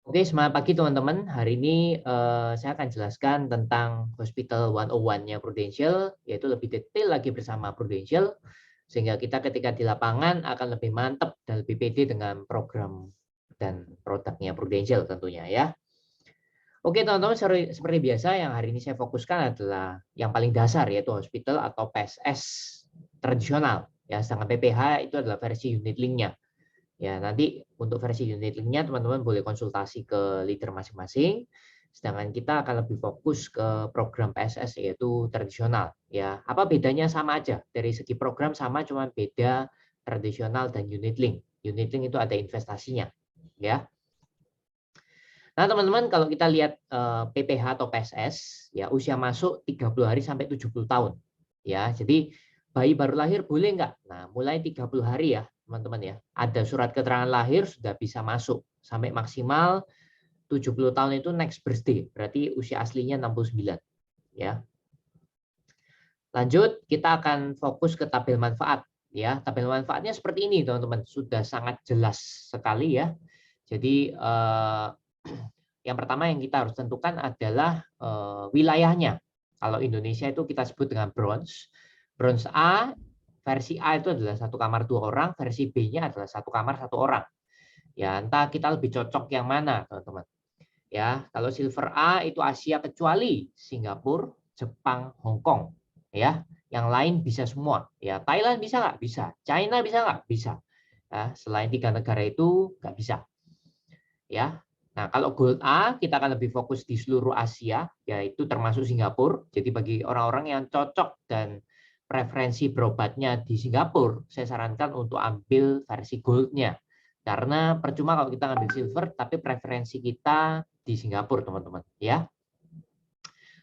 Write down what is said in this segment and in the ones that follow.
Oke, semangat pagi teman-teman. Hari ini saya akan jelaskan tentang Hospital 101-nya Prudential, yaitu lebih detail lagi bersama Prudential, sehingga kita ketika di lapangan akan lebih mantap dan lebih pede dengan program dan produknya Prudential tentunya ya. Oke teman-teman, seperti biasa yang hari ini saya fokuskan adalah yang paling dasar yaitu hospital atau PSS tradisional. Ya, sedangkan PPH itu adalah versi unit link-nya. Ya, nanti untuk versi unit link-nya teman-teman boleh konsultasi ke leader masing-masing. Sedangkan kita akan lebih fokus ke program PSS yaitu tradisional. Ya, apa bedanya? Sama aja. Dari segi program sama, cuma beda tradisional dan unit link. Unit link itu ada investasinya, ya. Nah, teman-teman kalau kita lihat PPH atau PSS, ya usia masuk 30 hari sampai 70 tahun. Ya, jadi bayi baru lahir boleh nggak? Nah, mulai 30 hari ya, teman-teman ya. Ada surat keterangan lahir sudah bisa masuk sampai maksimal 70 tahun itu next birthday. Berarti usia aslinya 69, ya. Lanjut, kita akan fokus ke tabel manfaat, ya. Tabel manfaatnya seperti ini, teman-teman. Sudah sangat jelas sekali ya. Jadi yang pertama yang kita harus tentukan adalah wilayahnya. Kalau Indonesia itu kita sebut dengan bronze. Bronze A, versi A itu adalah 1 kamar 2 orang, versi B-nya adalah 1 kamar 1 orang. Ya, entah kita lebih cocok yang mana, teman-teman. Ya, kalau silver A itu Asia kecuali Singapura, Jepang, Hong Kong. Ya, yang lain bisa semua. Ya, Thailand bisa nggak? Bisa. China bisa nggak? Bisa. Ya, selain 3 negara itu nggak bisa. Ya. Nah, kalau Gold A kita akan lebih fokus di seluruh Asia, yaitu termasuk Singapura. Jadi bagi orang-orang yang cocok dan preferensi berobatnya di Singapura, saya sarankan untuk ambil versi Gold-nya. Karena percuma kalau kita ambil silver, tapi preferensi kita di Singapura, teman-teman. Ya.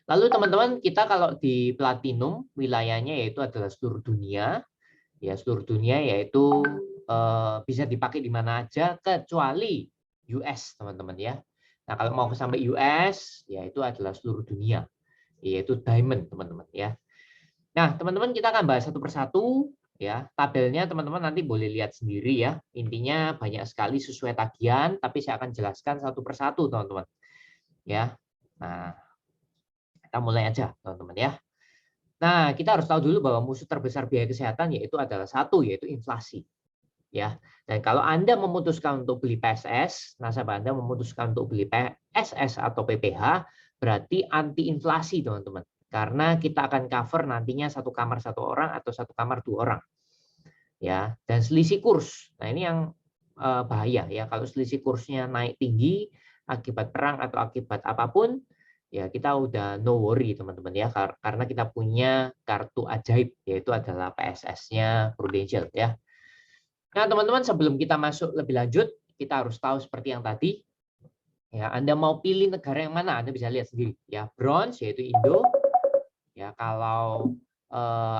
Lalu teman-teman, kita kalau di Platinum, wilayahnya yaitu adalah seluruh dunia. Ya, seluruh dunia yaitu bisa dipakai di mana aja kecuali US, teman-teman ya. Nah, kalau mau sampai US, ya itu adalah seluruh dunia, yaitu diamond, teman-teman ya. Nah, teman-teman kita akan bahas satu persatu ya. Tabelnya teman-teman nanti boleh lihat sendiri ya. Intinya banyak sekali sesuai tagihan, tapi saya akan jelaskan satu persatu, teman-teman. Ya. Nah, kita mulai aja, teman-teman ya. Nah, kita harus tahu dulu bahwa musuh terbesar biaya kesehatan yaitu adalah satu, yaitu inflasi. Ya. Dan kalau Anda memutuskan untuk beli PSS, nasabah Anda memutuskan untuk beli PSS atau PPH, berarti anti inflasi, teman-teman. Karena kita akan cover nantinya 1 kamar 1 orang atau 1 kamar 2 orang. Ya, dan selisih kurs. Nah, ini yang bahaya ya. Kalau selisih kursnya naik tinggi akibat perang atau akibat apapun, ya kita udah no worry, teman-teman ya. Karena kita punya kartu ajaib, yaitu adalah PSS-nya Prudential ya. Nah, teman-teman, sebelum kita masuk lebih lanjut, kita harus tahu seperti yang tadi. Ya, Anda mau pilih negara yang mana? Anda bisa lihat sendiri. Ya, bronze yaitu Indo. Ya, kalau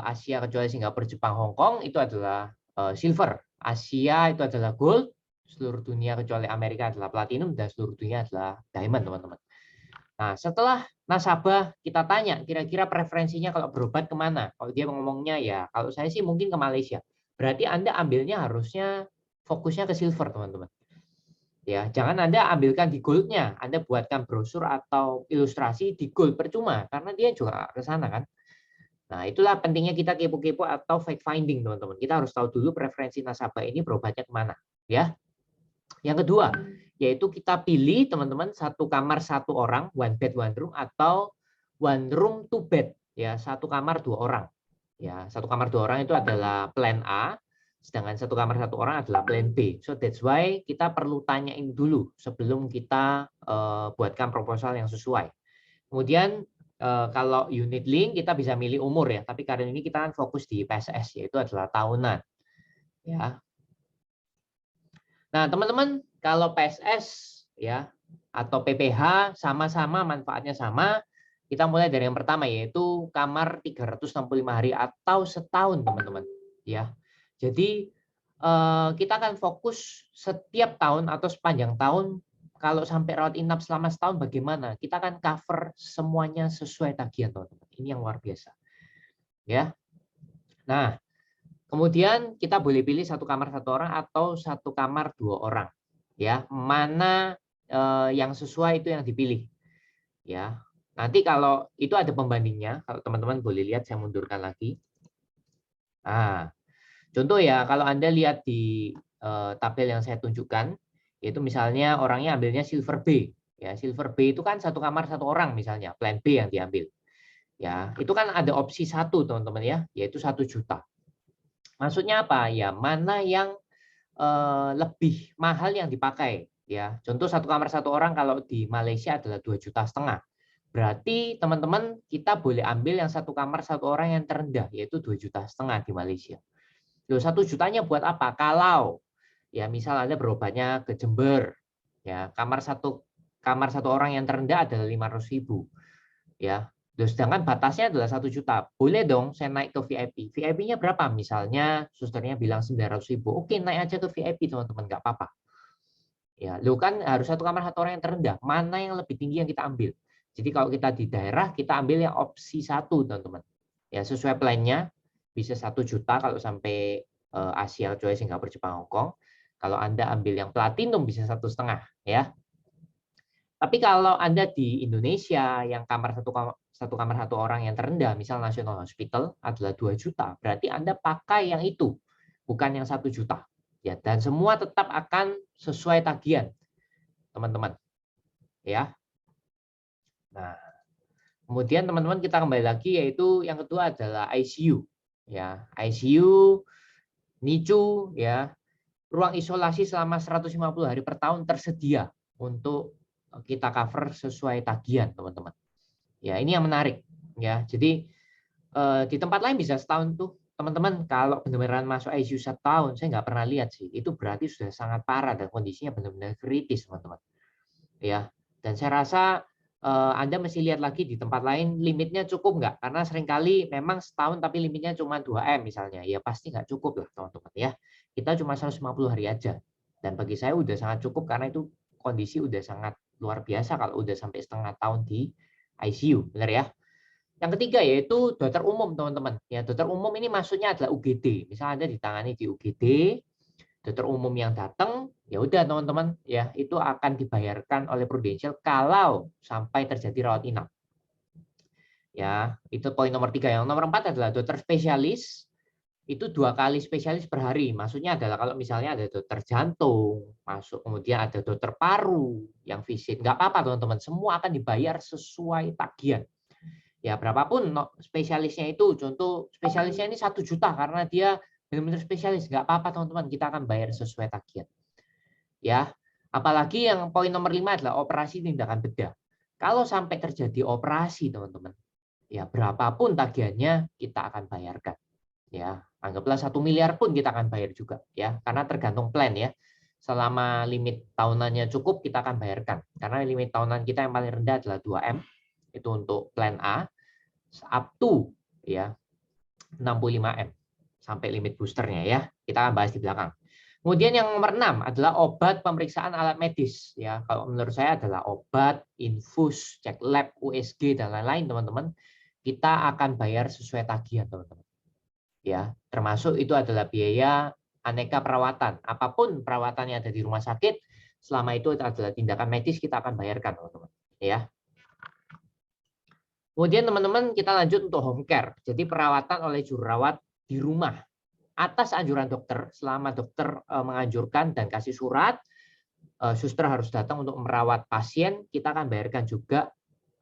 Asia kecuali Singapura, Jepang, Hong Kong itu adalah silver. Asia itu adalah gold. Seluruh dunia kecuali Amerika adalah platinum dan seluruh dunia adalah diamond, teman-teman. Nah, setelah nasabah kita tanya kira-kira preferensinya kalau berobat kemana? Kalau dia ngomongnya ya, kalau saya sih mungkin ke Malaysia. Berarti Anda ambilnya harusnya fokusnya ke silver, teman-teman. Ya, jangan Anda ambilkan di gold-nya. Anda buatkan brosur atau ilustrasi di gold percuma karena dia juga ke sana kan. Nah, itulah pentingnya kita kepo-kepo atau fact finding, teman-teman. Kita harus tahu dulu preferensi nasabah ini berobatnya kemana, ya. Yang kedua, yaitu kita pilih teman-teman 1 kamar 1 orang, one bed one room atau one room two bed, ya 1 kamar 2 orang. Ya, 1 kamar 2 orang itu adalah plan A, sedangkan 1 kamar 1 orang adalah plan B. So that's why kita perlu tanyain dulu sebelum kita buatkan proposal yang sesuai. Kemudian kalau unit link kita bisa milih umur ya, tapi kali ini kita kan fokus di PSS yaitu adalah tahunan. Ya. Nah, teman-teman, kalau PSS ya atau PPH sama-sama manfaatnya sama, kita mulai dari yang pertama yaitu kamar 365 hari atau setahun, teman-teman. Ya. Jadi kita akan fokus setiap tahun atau sepanjang tahun kalau sampai rawat inap selama setahun bagaimana? Kita akan cover semuanya sesuai tagihan, teman-teman. Ini yang luar biasa. Ya. Nah, kemudian kita boleh pilih 1 kamar 1 orang atau 1 kamar 2 orang. Ya, mana yang sesuai itu yang dipilih. Ya, nanti kalau itu ada pembandingnya, kalau teman-teman boleh lihat, saya mundurkan lagi. Nah, contoh ya, kalau Anda lihat di tabel yang saya tunjukkan, yaitu misalnya orangnya ambilnya silver B. Ya, silver B itu kan satu kamar satu orang misalnya, plan B yang diambil. Ya, itu kan ada opsi satu teman-teman ya, yaitu 1 juta. Maksudnya apa? Ya, mana yang lebih mahal yang dipakai. Ya, contoh satu kamar satu orang kalau di Malaysia adalah 2,5 juta. Berarti teman-teman kita boleh ambil yang satu kamar satu orang yang terendah, yaitu 2,5 juta di Malaysia. Loh, 1 jutanya buat apa? Kalau ya misal Anda berobatnya ke Jember, ya kamar satu orang yang terendah adalah 500.000, ya. Loh, sedangkan batasnya adalah 1 juta. Boleh dong saya naik ke VIP. VIP-nya berapa? Misalnya susternya bilang 900.000. Oke, naik aja ke VIP teman-teman, nggak apa-apa. Ya, lo kan harus satu kamar satu orang yang terendah. Mana yang lebih tinggi yang kita ambil? Jadi kalau kita di daerah, kita ambil yang opsi 1, teman-teman. Ya, sesuai plan-nya bisa 1 juta kalau sampai Asia, kecuali Singapura, Jepang, Hong Kong. Kalau Anda ambil yang platinum bisa 1,5, ya. Tapi kalau Anda di Indonesia yang satu kamar satu orang yang terendah, misal National Hospital adalah 2 juta, berarti Anda pakai yang itu, bukan yang 1 juta. Ya, dan semua tetap akan sesuai tagihan, teman-teman. Ya. Nah, kemudian teman-teman kita kembali lagi, yaitu yang kedua adalah ICU. Ya, ICU, NICU, ya, ruang isolasi selama 150 hari per tahun tersedia untuk kita cover sesuai tagihan, teman-teman. Ya, ini yang menarik. Ya, jadi di tempat lain bisa setahun tuh, teman-teman. Kalau benar-benar masuk ICU 1 tahun, saya nggak pernah lihat sih. Itu berarti sudah sangat parah dan kondisinya benar-benar kritis, teman-teman. Ya, dan saya rasa Anda mesti lihat lagi di tempat lain limitnya cukup nggak? Karena seringkali memang setahun tapi limitnya cuma 2M misalnya. Ya pasti nggak cukup lah, teman-teman ya. Kita cuma 150 hari aja. Dan bagi saya udah sangat cukup karena itu kondisi udah sangat luar biasa kalau udah sampai setengah tahun di ICU, benar ya? Yang ketiga yaitu dokter umum, teman-teman. Ya, dokter umum ini maksudnya adalah UGD. Misalnya Anda ditangani di UGD, dokter umum yang datang, ya udah teman-teman, ya itu akan dibayarkan oleh Prudential kalau sampai terjadi rawat inap. Ya, itu poin nomor 3. Yang nomor 4 adalah dokter spesialis. Itu 2 kali spesialis per hari. Maksudnya adalah kalau misalnya ada dokter jantung masuk, kemudian ada dokter paru yang visit, nggak apa-apa teman-teman, semua akan dibayar sesuai tagihan. Ya, berapapun spesialisnya itu, contoh spesialisnya ini 1 juta karena dia benar-benar spesialis, nggak apa-apa teman-teman, kita akan bayar sesuai tagihan. Ya, apalagi yang poin nomor 5 adalah operasi tindakan bedah. Kalau sampai terjadi operasi, teman-teman, ya berapapun tagihannya kita akan bayarkan. Ya, anggaplah 1 miliar pun kita akan bayar juga, ya, karena tergantung plan ya. Selama limit tahunannya cukup, kita akan bayarkan. Karena limit tahunan kita yang paling rendah adalah 2M, itu untuk plan A, up to ya 65M sampai limit boosternya ya. Kita akan bahas di belakang. Kemudian yang nomor 6 adalah obat, pemeriksaan alat medis. Ya, kalau menurut saya adalah obat, infus, cek lab, USG dan lain-lain, teman-teman. Kita akan bayar sesuai tagihan, teman-teman. Ya, termasuk itu adalah biaya aneka perawatan. Apapun perawatan yang ada di rumah sakit, selama itu adalah tindakan medis, kita akan bayarkan, teman-teman. Ya. Kemudian teman-teman kita lanjut untuk home care. Jadi perawatan oleh juru rawat di rumah. Atas anjuran dokter, selama dokter menganjurkan dan kasih surat, suster harus datang untuk merawat pasien, kita akan bayarkan juga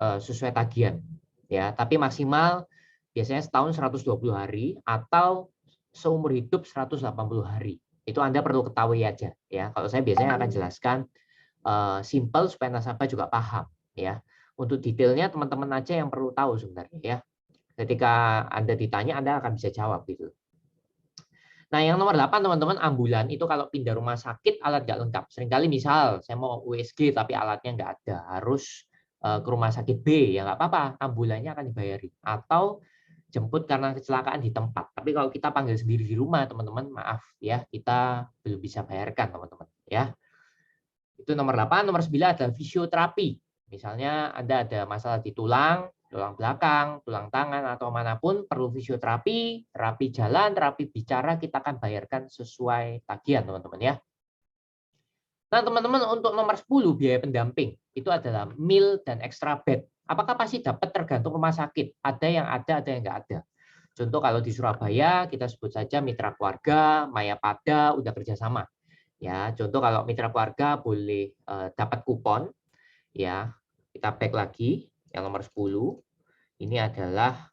sesuai tagihan. Ya, tapi maksimal biasanya setahun 120 hari atau seumur hidup 180 hari. Itu Anda perlu ketahui aja ya. Kalau saya biasanya akan jelaskan simple supaya nasabah juga paham ya. Untuk detailnya teman-teman aja yang perlu tahu sebenarnya ya. Ketika Anda ditanya Anda akan bisa jawab gitu. Nah, yang nomor 8 teman-teman, ambulan itu kalau pindah rumah sakit alat nggak lengkap. Seringkali misal saya mau USG tapi alatnya nggak ada, harus ke rumah sakit B, ya nggak apa-apa, ambulannya akan dibayari. Atau jemput karena kecelakaan di tempat. Tapi kalau kita panggil sendiri di rumah, teman-teman, maaf ya, kita belum bisa bayarkan, teman-teman. Ya, itu nomor 8. Nomor 9 adalah fisioterapi. Misalnya Anda ada masalah di tulang belakang, tulang tangan, atau manapun perlu fisioterapi, terapi jalan, terapi bicara, kita akan bayarkan sesuai tagihan, teman-teman ya. Nah, teman-teman, untuk nomor 10 biaya pendamping itu adalah meal dan extra bed. Apakah pasti dapat tergantung rumah sakit? Ada yang ada yang nggak ada. Contoh kalau di Surabaya kita sebut saja Mitra Keluarga, Mayapada udah kerjasama. Ya, contoh kalau Mitra Keluarga boleh dapat kupon. Ya, kita back lagi yang nomor 10. Ini adalah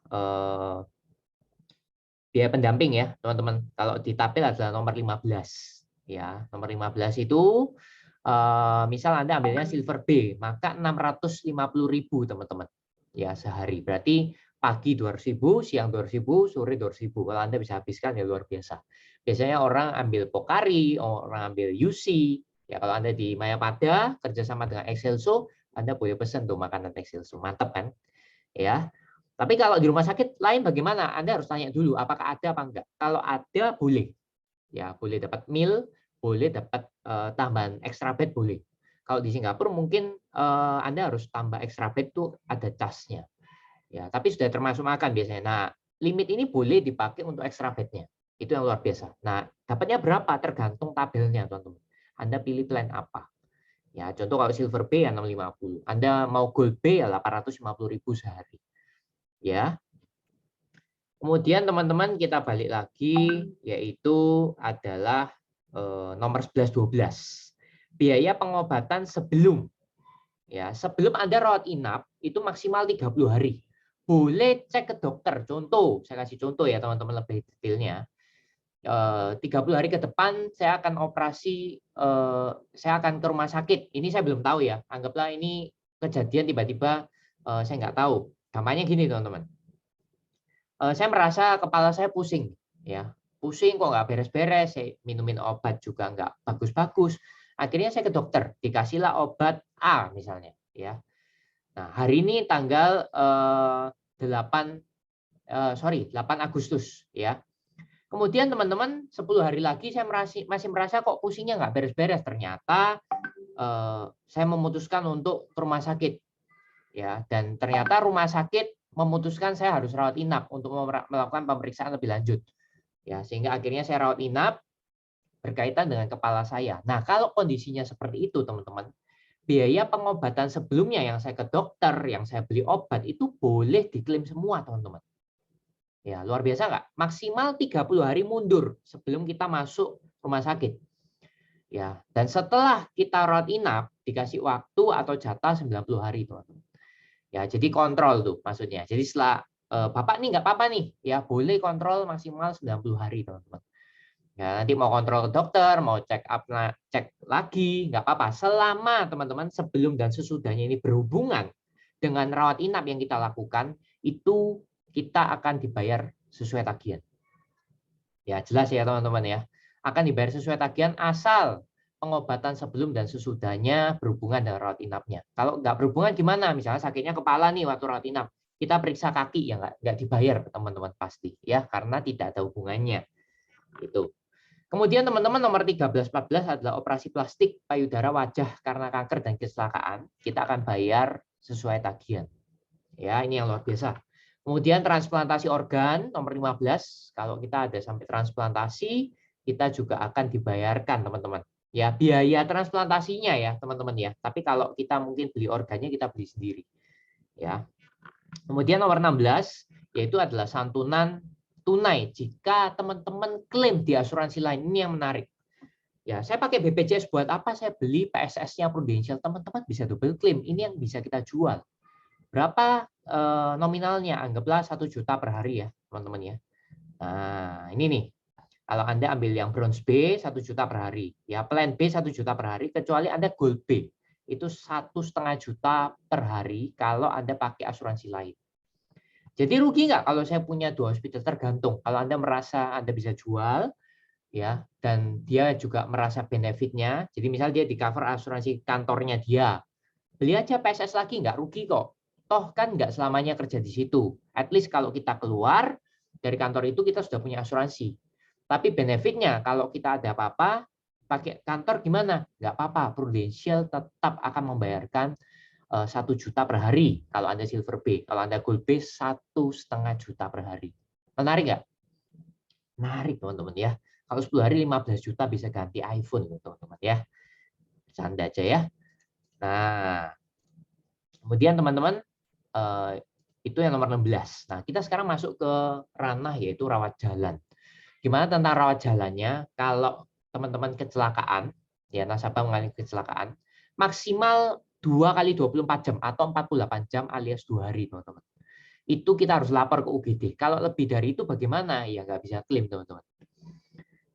biaya pendamping ya, teman-teman. Kalau di tabel adalah nomor 15. Ya, nomor 15 itu misal Anda ambilnya silver B, maka 650.000 teman-teman. Ya, sehari. Berarti pagi 200.000, siang 200.000, sore 200.000. Kalau Anda bisa habiskan ya luar biasa. Biasanya orang ambil Pocari, orang ambil UC. Ya, kalau Anda di Mayapada kerjasama dengan Excelso, Anda boleh pesan tuh makanan Excelso. Mantap kan? Ya. Tapi kalau di rumah sakit lain bagaimana? Anda harus tanya dulu apakah ada apa enggak. Kalau ada boleh. Ya, boleh dapat meal, boleh dapat tambahan extra bed boleh. Kalau di Singapura mungkin Anda harus tambah extra bed tuh ada casnya. Ya, tapi sudah termasuk makan biasanya. Nah, limit ini boleh dipakai untuk extra bednya. Itu yang luar biasa. Nah, dapatnya berapa tergantung tabelnya, teman-teman. Anda pilih plan apa. Ya, contoh kalau silver B ya 650. Anda mau gold B ya 850.000 sehari. Ya. Kemudian teman-teman kita balik lagi yaitu adalah nomor 11 12. Biaya pengobatan sebelum sebelum Anda rawat inap itu maksimal 30 hari. Boleh cek ke dokter. Contoh, saya kasih contoh ya teman-teman lebih detailnya. 30 hari ke depan saya akan operasi, saya akan ke rumah sakit. Ini saya belum tahu ya. Anggaplah ini kejadian tiba-tiba saya nggak tahu. Gampangnya gini teman-teman. Saya merasa kepala saya pusing, ya pusing kok nggak beres-beres, saya minumin obat juga nggak bagus-bagus. Akhirnya saya ke dokter, dikasihlah obat A misalnya, ya. Nah hari ini tanggal 8 Agustus, ya. Kemudian teman-teman 10 hari lagi saya masih merasa kok pusingnya nggak beres-beres. Ternyata saya memutuskan untuk ke rumah sakit, ya, dan ternyata rumah sakit memutuskan saya harus rawat inap untuk melakukan pemeriksaan lebih lanjut. Ya, sehingga akhirnya saya rawat inap berkaitan dengan kepala saya. Nah, kalau kondisinya seperti itu, teman-teman, biaya pengobatan sebelumnya yang saya ke dokter, yang saya beli obat itu boleh diklaim semua, teman-teman. Ya, luar biasa nggak? Maksimal 30 hari mundur sebelum kita masuk rumah sakit. Ya, dan setelah kita rawat inap dikasih waktu atau jatah 90 hari, teman-teman. Ya, jadi kontrol tuh maksudnya. Jadi setelah Bapak nih nggak apa-apa nih, ya boleh kontrol maksimal 90 hari, teman-teman. Ya, nanti mau kontrol ke dokter, mau check up, cek lagi, nggak apa-apa. Selama teman-teman sebelum dan sesudahnya ini berhubungan dengan rawat inap yang kita lakukan, itu kita akan dibayar sesuai tagihan. Ya, jelas ya teman-teman ya. Akan dibayar sesuai tagihan asal pengobatan sebelum dan sesudahnya berhubungan dengan rawat inapnya. Kalau nggak berhubungan gimana? Misalnya sakitnya kepala nih waktu rawat inap, kita periksa kaki ya nggak dibayar teman-teman pasti ya karena tidak ada hubungannya. Itu. Kemudian teman-teman nomor 13-14 adalah operasi plastik payudara wajah karena kanker dan kecelakaan. Kita akan bayar sesuai tagihan. Ya, ini yang luar biasa. Kemudian transplantasi organ nomor 15, kalau kita ada sampai transplantasi, kita juga akan dibayarkan, teman-teman. Ya, biaya transplantasinya ya, teman-teman ya. Tapi kalau kita mungkin beli organnya kita beli sendiri. Ya. Kemudian nomor 16 yaitu adalah santunan tunai jika teman-teman klaim di asuransi lain. Ini yang menarik. Ya, saya pakai BPJS buat apa? Saya beli PSS-nya Prudential, teman-teman bisa double claim. Ini yang bisa kita jual. Berapa nominalnya? Anggaplah 1 juta per hari ya, teman-teman ya. Nah, ini nih. Kalau Anda ambil yang bronze B 1 juta per hari, ya plan B 1 juta per hari, kecuali Anda gold B itu 1,5 juta per hari kalau Anda pakai asuransi lain. Jadi rugi nggak kalau saya punya 2 hospital? Tergantung. Kalau Anda merasa Anda bisa jual, ya, dan dia juga merasa benefitnya. Jadi misal dia di cover asuransi kantornya dia, beli aja PSS lagi, nggak rugi kok. Toh kan nggak selamanya kerja di situ. At least kalau kita keluar dari kantor itu kita sudah punya asuransi. Tapi benefitnya kalau kita ada apa-apa, pakai kantor gimana? Nggak apa-apa, Prudential tetap akan membayarkan 1 juta per hari kalau Anda silver B. Kalau Anda gold B 1,5 juta per hari. Menarik nggak? Menarik teman-teman ya. Kalau 10 hari 15 juta bisa ganti iPhone teman-teman ya. Bercanda aja ya. Nah, kemudian teman-teman, itu yang nomor 16. Nah, kita sekarang masuk ke ranah yaitu rawat jalan. Gimana tentang rawat jalannya? Kalau teman-teman kecelakaan, ya nasabah mengalami kecelakaan, maksimal 2 kali 24 jam atau 48 jam alias 2 hari, teman-teman. Itu kita harus lapor ke UGD. Kalau lebih dari itu bagaimana? Ya nggak bisa klaim, teman-teman.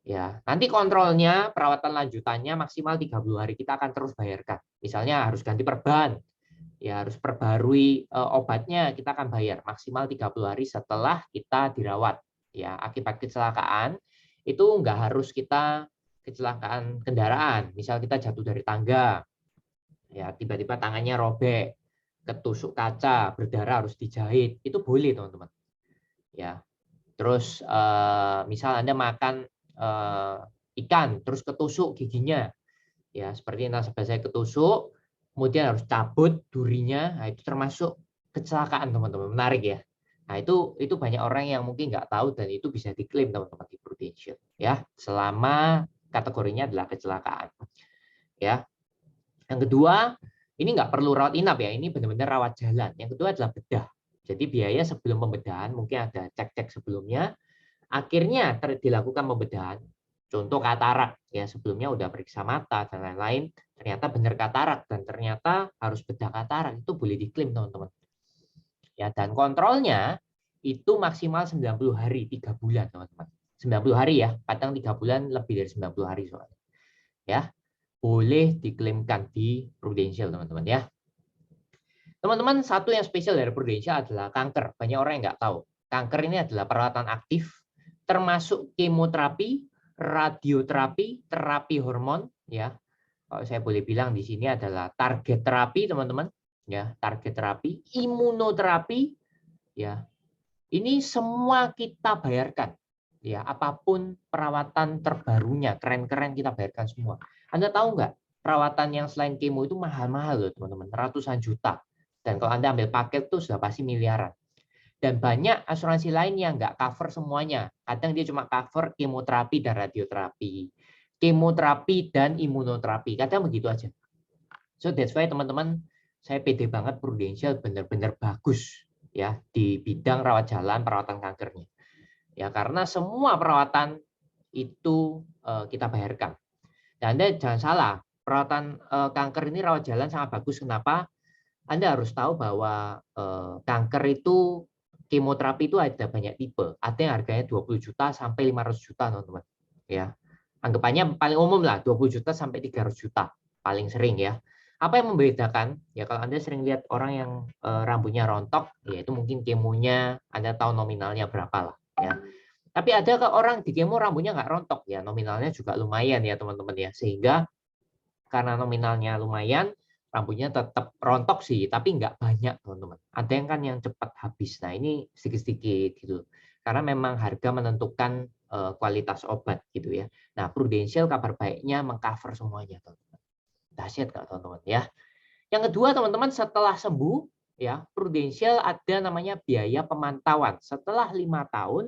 Ya, nanti kontrolnya, perawatan lanjutannya maksimal 30 hari kita akan terus bayarkan. Misalnya harus ganti perban, ya harus perbarui obatnya, kita akan bayar maksimal 30 hari setelah kita dirawat. Ya, akibat kecelakaan itu nggak harus kita kecelakaan kendaraan. Misal kita jatuh dari tangga, ya tiba-tiba tangannya robek, ketusuk kaca, berdarah harus dijahit, itu boleh, teman-teman. Ya, terus misal Anda makan ikan terus ketusuk giginya, ya seperti nasabah saya ketusuk kemudian harus cabut durinya, nah itu termasuk kecelakaan, teman-teman. Menarik ya. Nah itu banyak orang yang mungkin nggak tahu dan itu bisa diklaim, teman-teman, di Prudential ya, selama kategorinya adalah kecelakaan ya. Yang kedua, ini nggak perlu rawat inap ya, ini benar-benar rawat jalan. Yang kedua adalah bedah. Jadi biaya sebelum pembedahan mungkin ada cek-cek sebelumnya. Akhirnya dilakukan pembedahan. Contoh katarak, ya sebelumnya udah periksa mata dan lain-lain, ternyata benar katarak dan ternyata harus bedah katarak, itu boleh diklaim, teman-teman. Ya, dan kontrolnya itu maksimal 90 hari, 3 bulan, teman-teman. 90 hari ya, kadang 3 bulan lebih dari 90 hari soalnya. Ya, boleh diklaimkan di Prudential, teman-teman ya. Teman-teman, satu yang spesial dari Prudential adalah kanker. Banyak orang yang nggak tahu. Kanker ini adalah perawatan aktif, termasuk kemoterapi, radioterapi, terapi hormon. Ya, kalau saya boleh bilang di sini adalah target terapi, teman-teman. Ya, target terapi, imunoterapi. Ya, ini semua kita bayarkan. Ya, apapun perawatan terbarunya, keren-keren kita bayarkan semua. Anda tahu nggak? Perawatan yang selain kemo itu mahal-mahal loh, teman-teman, ratusan juta. Dan kalau Anda ambil paket tuh sudah pasti miliaran. Dan banyak asuransi lain yang nggak cover semuanya. Kadang dia cuma cover kemoterapi dan radioterapi, kemoterapi dan imunoterapi. Kadang begitu aja. So that's why, teman-teman, saya pede banget Prudential benar-benar bagus ya di bidang rawat jalan, perawatan kankernya. Ya, karena semua perawatan itu kita bayarkan. Dan Anda jangan salah, perawatan kanker ini rawat jalan sangat bagus. Kenapa? Anda harus tahu bahwa kanker itu kemoterapi itu ada banyak tipe. Ada yang harganya 20 juta sampai 500 juta, teman-teman. Ya. Anggapannya paling umum lah 20 juta sampai 300 juta paling sering ya. Apa yang membedakan? Ya kalau Anda sering lihat orang yang rambutnya rontok, ya itu mungkin kemonya Anda tahu nominalnya berapa lah ya. Tapi ada ke orang di kemo rambutnya nggak rontok, ya nominalnya juga lumayan ya, teman-teman ya. Sehingga karena nominalnya lumayan, rambutnya tetap rontok sih, tapi nggak banyak, teman-teman. Ada yang kan yang cepat habis. Nah ini sedikit-sedikit gitu. Karena memang harga menentukan kualitas obat gitu ya. Nah Prudential kabar baiknya mengcover semuanya, teman-teman. Dahsyat nggak, teman-teman ya. Yang kedua, teman-teman, setelah sembuh ya Prudential ada namanya biaya pemantauan. Setelah 5 tahun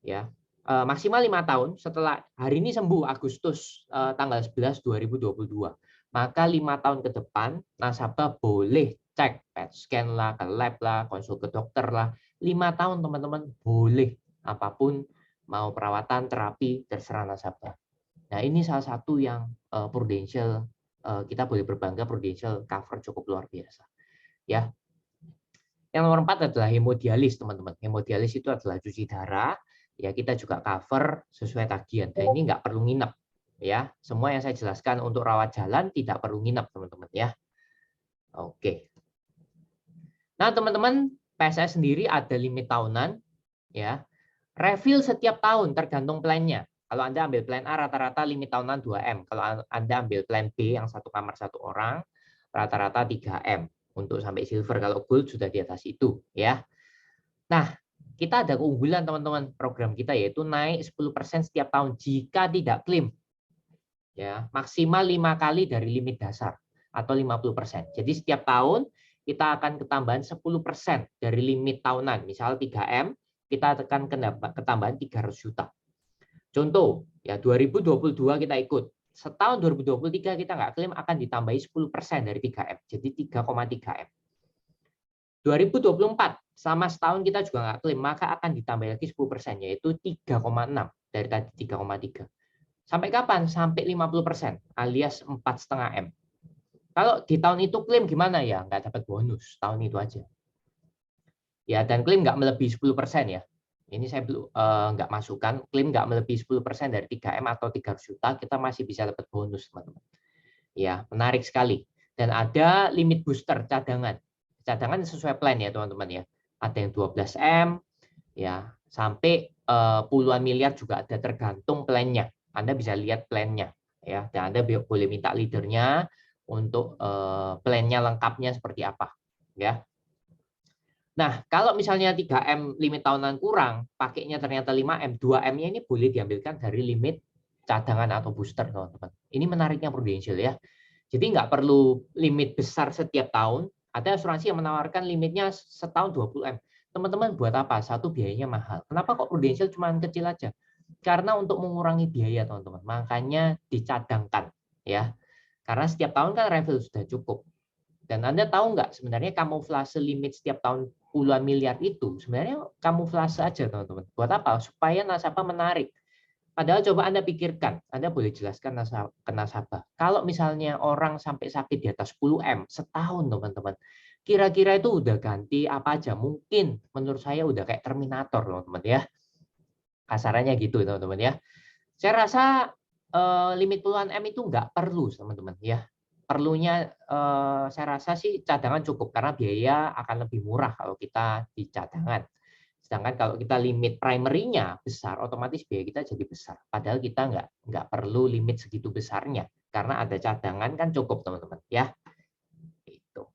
ya, maksimal 5 tahun setelah hari ini sembuh Agustus tanggal 11 2022. Maka 5 tahun ke depan nasabah boleh cek PET scan lah, ke lab lah, konsul ke dokter lah. 5 tahun, teman-teman, boleh apapun, mau perawatan, terapi, terserah nasabah. Nah, ini salah satu yang Prudential kita boleh berbangga, Prudential cover cukup luar biasa. Ya. Yang nomor 4 adalah hemodialis, teman-teman. Hemodialis itu adalah cuci darah. Ya, kita juga cover sesuai tagihan. Dan ini nggak perlu nginep. Ya, semua yang saya jelaskan untuk rawat jalan tidak perlu nginep, teman-teman ya. Oke. Nah, teman-teman, PSS sendiri ada limit tahunan. Ya, refill setiap tahun tergantung plannya. Kalau Anda ambil plan A rata-rata limit tahunan 2M. Kalau Anda ambil plan B yang 1 kamar 1 orang, rata-rata 3M. Untuk sampai silver, kalau gold sudah di atas itu ya. Nah, kita ada keunggulan, teman-teman, program kita yaitu naik 10% setiap tahun jika tidak klaim. Ya, maksimal 5 kali dari limit dasar atau 50%. Jadi setiap tahun kita akan ketambahan 10% dari limit tahunan. Misal 3M, kita akan ketambahan 300 juta. Contoh, ya 2022 kita ikut. setahun 2023 kita nggak klaim akan ditambahi 10% dari 3M, jadi 3,3M. 2024 sama setahun kita juga nggak klaim, maka akan ditambah lagi 10%, yaitu 3,6 dari tadi 3,3. Sampai kapan? Sampai 50% alias 4,5M. Kalau di tahun itu klaim gimana ya? Nggak dapat bonus, tahun itu aja. Ya, dan klaim nggak melebihi 10% ya. Ini saya belum nggak masukkan, klaim nggak melebihi 10% dari 3M atau 300 juta, kita masih bisa dapat bonus, teman-teman. Ya, menarik sekali. Dan ada limit booster cadangan. Cadangan sesuai plan ya, teman-teman ya. Ada yang 12M, ya, sampai puluhan miliar juga ada, tergantung plannya. Anda bisa lihat plannya, ya. Dan Anda boleh minta leadernya untuk plannya lengkapnya seperti apa, ya. Nah, kalau misalnya 3M limit tahunan kurang, pakainya ternyata 5M, 2M-nya ini boleh diambilkan dari limit cadangan atau booster, teman-teman. Ini menariknya Prudential ya. Jadi nggak perlu limit besar setiap tahun. Ada asuransi yang menawarkan limitnya setahun 20M. Teman-teman buat apa? Satu, biayanya mahal. Kenapa kok Prudential cuma kecil aja? Karena untuk mengurangi biaya, teman-teman. Makanya dicadangkan, ya. Karena setiap tahun kan refill sudah cukup. Dan Anda tahu nggak sebenarnya kamuflase limit setiap tahun puluhan miliar itu sebenarnya kamuflase aja, teman-teman. Buat apa? Supaya nasabah menarik. Padahal coba Anda pikirkan, Anda boleh jelaskan ke nasabah. Kalau misalnya orang sampai sakit di atas 10M setahun, teman-teman, kira-kira itu udah ganti apa aja? Mungkin menurut saya udah kayak Terminator, teman-teman ya. Kasarannya gitu, teman-teman ya. Saya rasa limit puluhan M itu nggak perlu, teman-teman ya. Perlunya saya rasa sih cadangan cukup karena biaya akan lebih murah kalau kita di cadangan. Sedangkan kalau kita limit primary-nya besar, otomatis biaya kita jadi besar. Padahal kita nggak perlu limit segitu besarnya karena ada cadangan kan cukup, teman-teman ya. Itu.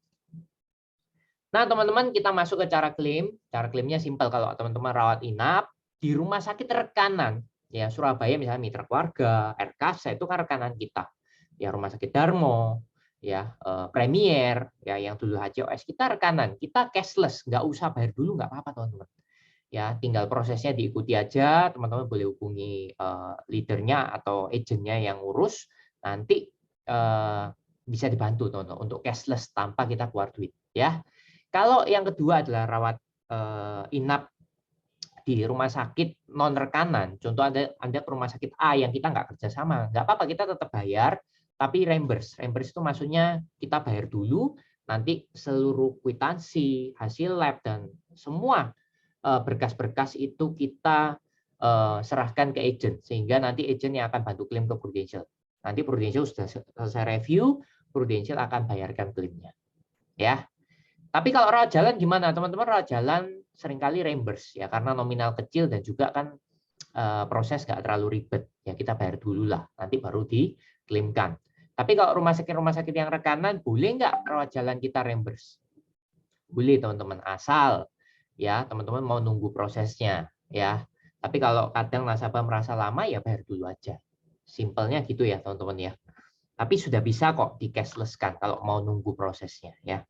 Nah, teman-teman, kita masuk ke cara klaim. Cara klaimnya simpel. Kalau teman-teman rawat inap di rumah sakit rekanan, ya Surabaya misalnya Mitra Keluarga, RKasa itu kan rekanan kita. Ya Rumah Sakit Darmo, ya Premier, ya yang dulu HCOS kita rekanan, kita cashless, nggak usah bayar dulu, nggak apa-apa, teman-teman. Ya, tinggal prosesnya diikuti aja. Teman-teman boleh hubungi leadernya atau agentnya yang ngurus. Nanti bisa dibantu, teman-teman, untuk cashless tanpa kita keluar duit. Ya. Kalau yang kedua adalah rawat inap di rumah sakit non rekanan, contoh Anda ke rumah sakit A yang kita nggak kerjasama, nggak apa-apa, kita tetap bayar, tapi reimburse. Reimburse itu maksudnya kita bayar dulu, nanti seluruh kwitansi, hasil lab, dan semua berkas-berkas itu kita serahkan ke agent, sehingga nanti agent yang akan bantu klaim ke Prudential. Nanti Prudential sudah selesai review, Prudential akan bayarkan klaimnya. Ya. Tapi kalau rawat jalan gimana, teman-teman? Rawat jalan seringkali reimburse ya, karena nominal kecil dan juga kan proses nggak terlalu ribet. Ya kita bayar dulu lah, nanti baru diklaimkan. Tapi kalau rumah sakit yang rekanan, boleh nggak rawat jalan kita reimburse? Boleh, teman-teman, asal ya teman-teman mau nunggu prosesnya ya. Tapi kalau kadang nasabah merasa lama ya bayar dulu aja. Simpelnya gitu ya, teman-teman ya. Tapi sudah bisa kok di cashless kan kalau mau nunggu prosesnya ya.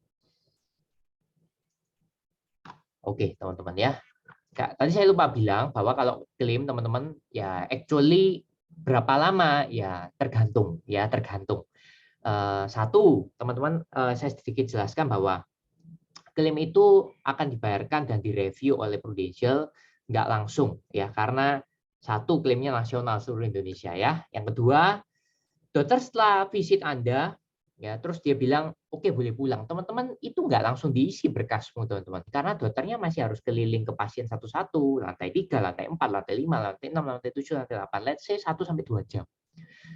Oke, teman-teman ya. Tadi saya lupa bilang bahwa kalau klaim, teman-teman, ya actually berapa lama ya tergantung ya, tergantung. Satu, teman-teman, saya sedikit jelaskan bahwa klaim itu akan dibayarkan dan direview oleh Prudential nggak langsung ya, karena satu, klaimnya nasional seluruh Indonesia ya. Yang kedua, dokter setelah visit Anda ya, terus dia bilang oke, boleh pulang, teman-teman, itu nggak langsung diisi berkasmu, teman-teman, karena dokternya masih harus keliling ke pasien satu-satu, lantai 3, lantai 4, lantai 5, lantai 6, lantai 7, lantai 8, let's say 1-2 jam.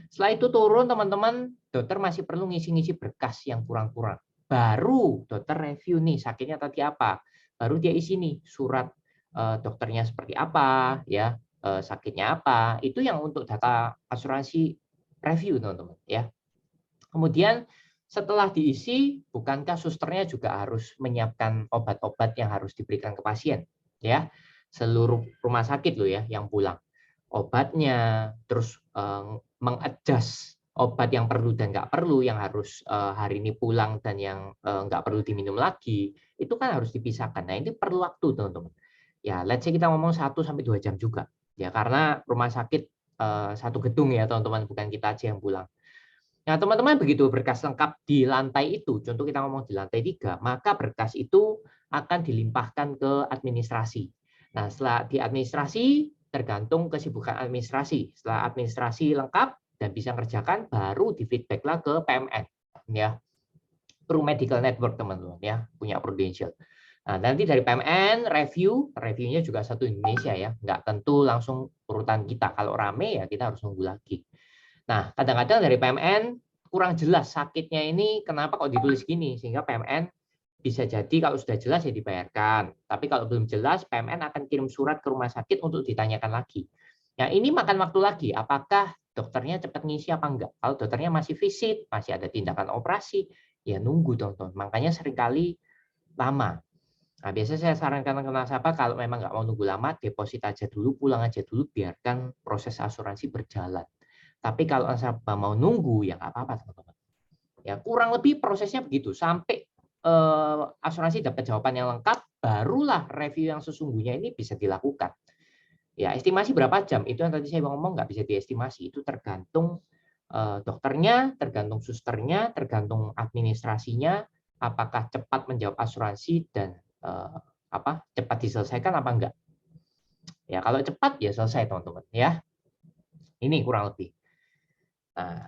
Setelah itu turun, teman-teman, dokter masih perlu ngisi-ngisi berkas yang kurang-kurang, baru dokter review nih sakitnya tadi apa, baru dia isi nih surat dokternya seperti apa ya, sakitnya apa, itu yang untuk data asuransi review, teman-teman ya. Kemudian setelah diisi, bukankah susternya juga harus menyiapkan obat-obat yang harus diberikan ke pasien, ya? Seluruh rumah sakit loh ya yang pulang. Obatnya, terus mengadjust obat yang perlu dan nggak perlu, yang harus hari ini pulang dan yang nggak perlu diminum lagi, itu kan harus dipisahkan. Nah, ini perlu waktu, teman-teman. Ya, let's say kita ngomong 1-2 jam juga. Ya, karena rumah sakit satu gedung ya teman-teman, bukan kita aja yang pulang. Nah teman-teman, begitu berkas lengkap di lantai itu, contoh kita ngomong di lantai 3, maka berkas itu akan dilimpahkan ke administrasi. Nah setelah di administrasi, tergantung kesibukan administrasi. Setelah administrasi lengkap dan bisa kerjakan, baru di feedbacklah ke PMN ya, Pro Medical Network teman-teman ya, punya Prudential. Nah, nanti dari PMN reviewnya juga satu Indonesia ya, nggak tentu langsung urutan kita. Kalau rame ya kita harus nunggu lagi. Nah, kadang-kadang dari PMN kurang jelas sakitnya ini kenapa kok ditulis gini, sehingga PMN bisa jadi kalau sudah jelas ya dibayarkan. Tapi kalau belum jelas, PMN akan kirim surat ke rumah sakit untuk ditanyakan lagi. Nah, ini makan waktu lagi. Apakah dokternya cepat ngisi apa enggak? Kalau dokternya masih visit, masih ada tindakan operasi, ya nunggu teman-teman. Makanya seringkali lama. Nah, biasanya saya sarankan ke nasabah kalau memang nggak mau nunggu lama, deposit aja dulu, pulang aja dulu, biarkan proses asuransi berjalan. Tapi kalau nasabah mau nunggu, ya nggak apa-apa teman-teman. Ya kurang lebih prosesnya begitu. Sampai asuransi dapat jawaban yang lengkap, barulah review yang sesungguhnya ini bisa dilakukan. Ya estimasi berapa jam? Itu yang tadi saya ngomong nggak bisa diestimasi. Itu tergantung dokternya, tergantung susternya, tergantung administrasinya, apakah cepat menjawab asuransi dan cepat diselesaikan apa enggak. Ya kalau cepat ya selesai teman-teman ya. Ini kurang lebih. Nah,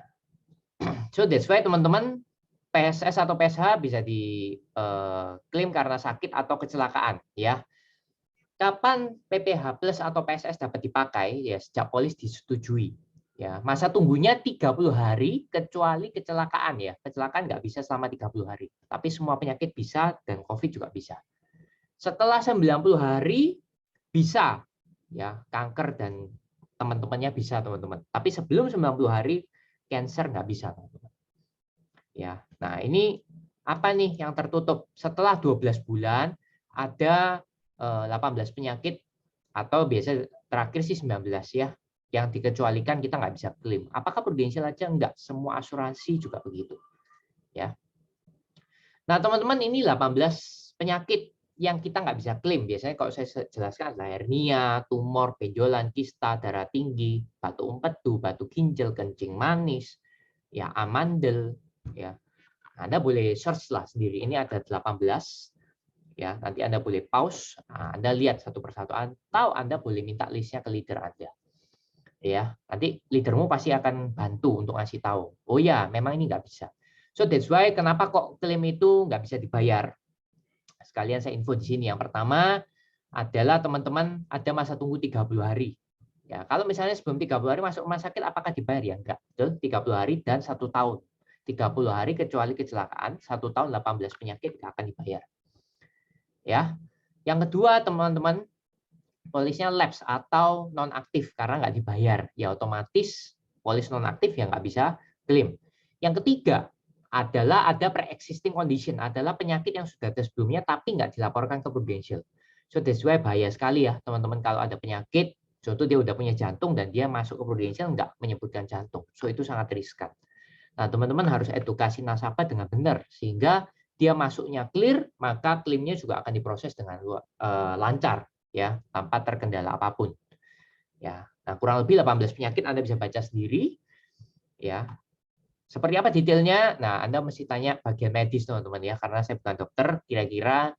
so that's why teman-teman, PSS atau PSH bisa diklaim karena sakit atau kecelakaan ya. Kapan PPH plus atau PSS dapat dipakai? Ya sejak polis disetujui. Ya, masa tunggunya 30 hari kecuali kecelakaan ya. Kecelakaan nggak bisa selama 30 hari. Tapi semua penyakit bisa dan COVID juga bisa. Setelah 90 hari bisa ya, kanker dan teman-temannya bisa teman-teman. Tapi sebelum 90 hari cancer nggak bisa teman-teman. Ya. Nah, ini apa nih yang tertutup? Setelah 12 bulan ada 18 penyakit atau biasa terakhir sih 19 ya, yang dikecualikan kita nggak bisa klaim. Apakah Prudential aja? Enggak, semua asuransi juga begitu. Ya. Nah, teman-teman, ini 18 penyakit yang kita nggak bisa klaim. Biasanya kalau saya jelaskan adalah hernia, tumor, benjolan, kista, darah tinggi, batu empedu, batu ginjal, kencing manis, ya amandel, ya. Anda boleh search lah sendiri. Ini ada 18. Ya, nanti Anda boleh pause, Anda lihat satu persatu, atau Anda boleh minta listnya ke leader Anda. Ya, nanti leadermu pasti akan bantu untuk ngasih tahu. Oh ya, memang ini nggak bisa. So that's why kenapa kok klaim itu nggak bisa dibayar. Sekalian saya info di sini. Yang pertama adalah teman-teman ada masa tunggu 30 hari. Ya, kalau misalnya sebelum 30 hari masuk rumah sakit, apakah dibayar? Ya enggak. Betul, 30 hari dan 1 tahun. 30 hari kecuali kecelakaan, 1 tahun 18 penyakit nggak akan dibayar. Ya. Yang kedua, teman-teman, polisnya lapse atau nonaktif karena nggak dibayar. Ya otomatis polis nonaktif ya nggak bisa klaim. Yang ketiga adalah ada pre-existing condition, adalah penyakit yang sudah ada sebelumnya tapi nggak dilaporkan ke Prudential. So that's why bahaya sekali ya teman-teman kalau ada penyakit, contoh dia udah punya jantung dan dia masuk ke Prudential nggak menyebutkan jantung. So itu sangat riskan. Nah teman-teman harus edukasi nasabah dengan benar sehingga dia masuknya clear, maka klaimnya juga akan diproses dengan lancar ya, tanpa terkendala apapun. Ya. Nah, kurang lebih 18 penyakit Anda bisa baca sendiri ya. Seperti apa detailnya? Nah, Anda mesti tanya bagian medis teman-teman ya, karena saya bukan dokter, kira-kira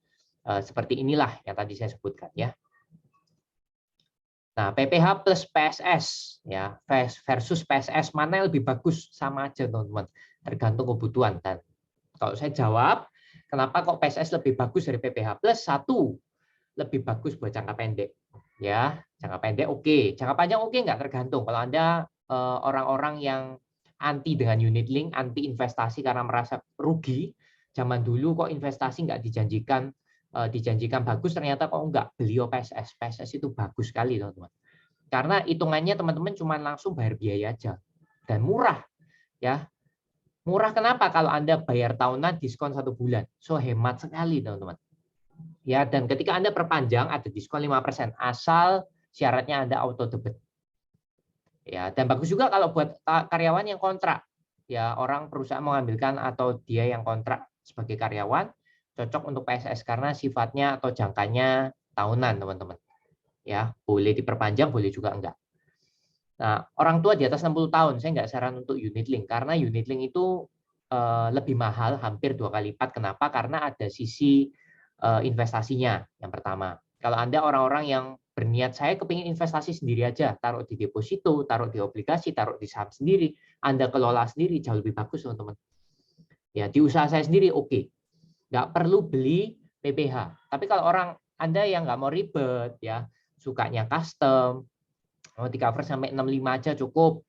seperti inilah yang tadi saya sebutkan ya. Nah, PPH plus PSS ya versus PSS mana yang lebih bagus, sama aja teman-teman, tergantung kebutuhan. Dan kalau saya jawab, kenapa kok PSS lebih bagus dari PPH plus? Satu, lebih bagus buat jangka pendek. Ya, jangka pendek oke, jangka panjang oke nggak, tergantung. Kalau Anda orang-orang yang anti dengan unit link, anti investasi karena merasa rugi, zaman dulu kok investasi nggak dijanjikan bagus, ternyata kok nggak, beli PSS. PSS itu bagus sekali teman-teman. Karena hitungannya teman-teman cuma langsung bayar biaya aja dan murah ya. Murah kenapa? Kalau Anda bayar tahunan diskon 1 bulan. So hemat sekali teman-teman. Ya, dan ketika Anda perpanjang ada diskon 5% asal syaratnya Anda auto debit. Ya, dan bagus juga kalau buat karyawan yang kontrak. Ya, orang perusahaan mengambilkan atau dia yang kontrak sebagai karyawan cocok untuk PSS karena sifatnya atau jangkanya tahunan, teman-teman. Ya, boleh diperpanjang, boleh juga enggak. Nah, orang tua di atas 60 tahun, saya nggak saran untuk unit link, karena unit link itu lebih mahal, hampir 2 kali lipat. Kenapa? Karena ada sisi investasinya, yang pertama. Kalau Anda orang-orang yang berniat, saya kepingin investasi sendiri aja, taruh di deposito, taruh di obligasi, taruh di saham sendiri, Anda kelola sendiri, jauh lebih bagus, teman-teman. Ya, di usaha saya sendiri, oke. Nggak perlu beli PPH. Tapi kalau orang Anda yang nggak mau ribet, ya, sukanya custom, mau di cover sampai 65 aja cukup,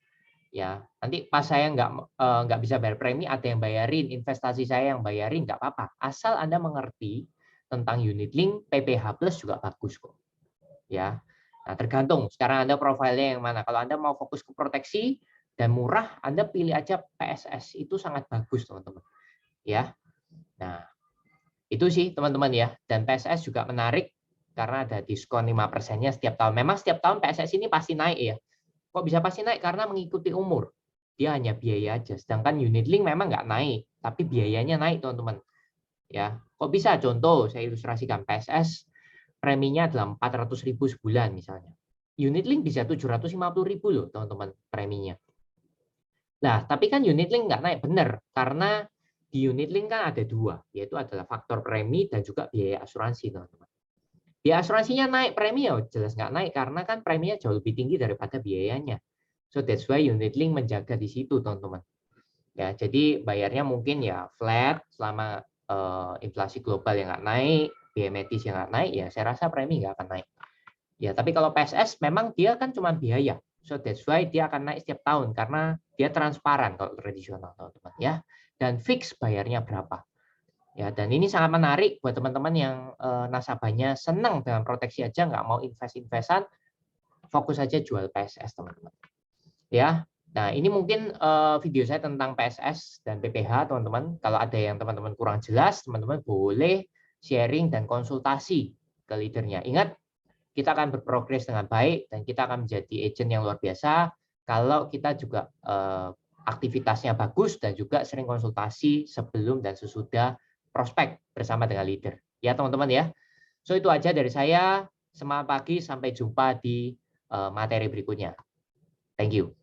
ya nanti pas saya nggak bisa bayar premi, ada yang bayarin, investasi saya yang bayarin, nggak apa-apa, asal Anda mengerti tentang unit link, PPH plus juga bagus kok, ya. Nah, tergantung sekarang Anda profilnya yang mana. Kalau Anda mau fokus ke proteksi dan murah, Anda pilih aja PSS, itu sangat bagus, teman-teman, ya. Nah, itu sih teman-teman ya. Dan PSS juga menarik karena ada diskon 5%-nya setiap tahun. Memang setiap tahun PSS ini pasti naik ya. Kok bisa pasti naik? Karena mengikuti umur. Dia hanya biaya aja. Sedangkan unit link memang nggak naik, tapi biayanya naik, teman-teman. Ya, kok bisa? Contoh, saya ilustrasikan. PSS preminya adalah 400.000 sebulan misalnya. Unit link bisa 750.000 loh, teman-teman, preminya. Nah, tapi kan unit link nggak naik, benar. Karena di unit link kan ada dua, yaitu adalah faktor premi dan juga biaya asuransi, teman-teman. Biaya asuransinya naik, premi ya jelas nggak naik, karena kan preminya jauh lebih tinggi daripada biayanya. So that's why unit link menjaga di situ, teman-teman. Ya, jadi bayarnya mungkin ya flat selama inflasi global yang nggak naik, biaya medis yang nggak naik, ya saya rasa premi nggak akan naik. Ya, tapi kalau PSS memang dia kan cuma biaya. So that's why dia akan naik setiap tahun karena dia transparan kalau tradisional, teman-teman ya. Dan fix bayarnya berapa. Ya, dan ini sangat menarik buat teman-teman yang nasabahnya senang dengan proteksi aja, nggak mau invest-investan, fokus aja jual PSS, teman-teman. Ya. Nah, ini mungkin video saya tentang PSS dan PPH, teman-teman. Kalau ada yang teman-teman kurang jelas, teman-teman boleh sharing dan konsultasi ke leadernya. Ingat, kita akan berprogres dengan baik dan kita akan menjadi agent yang luar biasa kalau kita juga aktivitasnya bagus dan juga sering konsultasi sebelum dan sesudah prospek bersama dengan leader. Ya, teman-teman ya. So itu aja dari saya. Semangat pagi, sampai jumpa di materi berikutnya. Thank you.